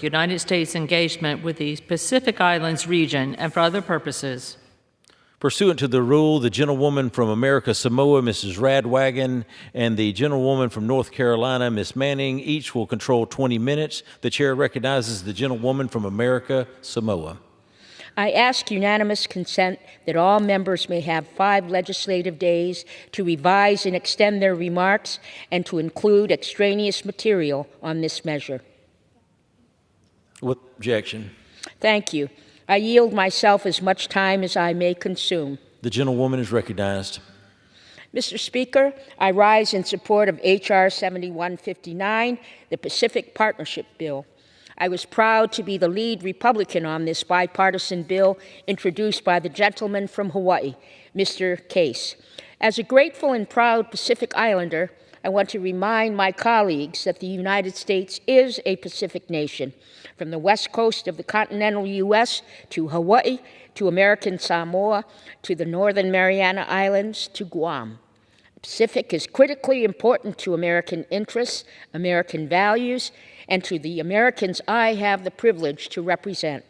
United States engagement with the Pacific Islands region and for other purposes. Pursuant to the rule, the gentlewoman from America Samoa, Mrs. Radwagon, and the gentlewoman from North Carolina, Ms. Manning, each will control 20 minutes. The chair recognizes the gentlewoman from America Samoa. I ask unanimous consent that all members may have 5 legislative days to revise and extend their remarks and to include extraneous material on this measure. With objection. Thank you. I yield myself as much time as I may consume. The gentlewoman is recognized. Mr. Speaker, I rise in support of H.R. 7159, the Pacific Partnership Bill. I was proud to be the lead Republican on this bipartisan bill introduced by the gentleman from Hawaii, Mr. Case. As a grateful and proud Pacific Islander, I want to remind my colleagues that the United States is a Pacific nation, from the west coast of the continental U.S. to Hawaii, to American Samoa, to the Northern Mariana Islands, to Guam. The Pacific is critically important to American interests, American values, and to the Americans I have the privilege to represent.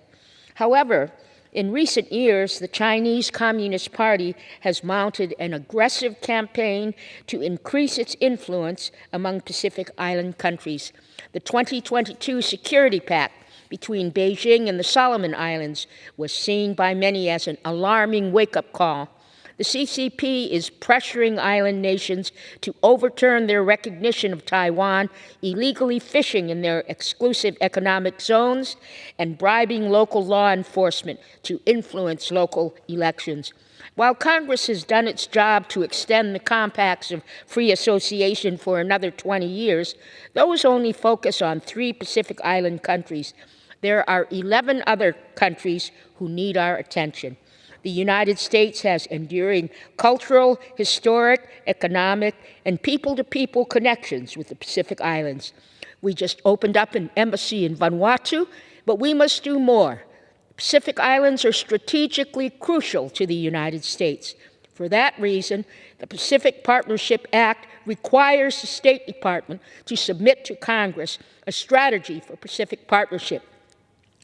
However, in recent years, the Chinese Communist Party has mounted an aggressive campaign to increase its influence among Pacific Island countries. The 2022 Security Pact between Beijing and the Solomon Islands was seen by many as an alarming wake-up call. The CCP is pressuring island nations to overturn their recognition of Taiwan, illegally fishing in their exclusive economic zones, and bribing local law enforcement to influence local elections. While Congress has done its job to extend the compacts of free association for another 20 years, those only focus on 3 Pacific Island countries. There are 11 other countries who need our attention. The United States has enduring cultural, historic, economic, and people-to-people connections with the Pacific Islands. We just opened up an embassy in Vanuatu, but we must do more. The Pacific Islands are strategically crucial to the United States. For that reason, the Pacific Partnership Act requires the State Department to submit to Congress a strategy for Pacific partnership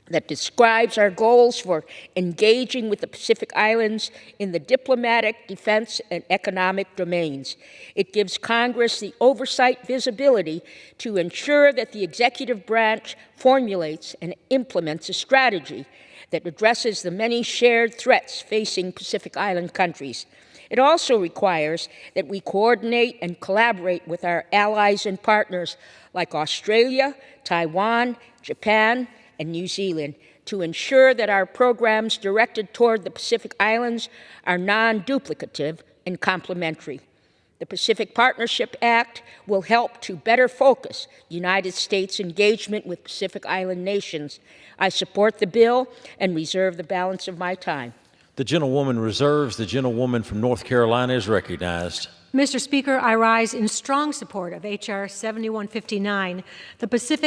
that describes our goals for engaging with the Pacific Islands in the diplomatic, defense, and economic domains. It gives Congress the oversight visibility to ensure that the executive branch formulates and implements a strategy that addresses the many shared threats facing Pacific Island countries. It also requires that we coordinate and collaborate with our allies and partners like Australia, Taiwan, Japan, and New Zealand to ensure that our programs directed toward the Pacific Islands are non-duplicative and complementary. The Pacific Partnership Act will help to better focus United States engagement with Pacific Island nations. I support the bill and reserve the balance of my time. The gentlewoman reserves. The gentlewoman from North Carolina is recognized. Mr. Speaker, I rise in strong support of H.R. 7159, the Pacific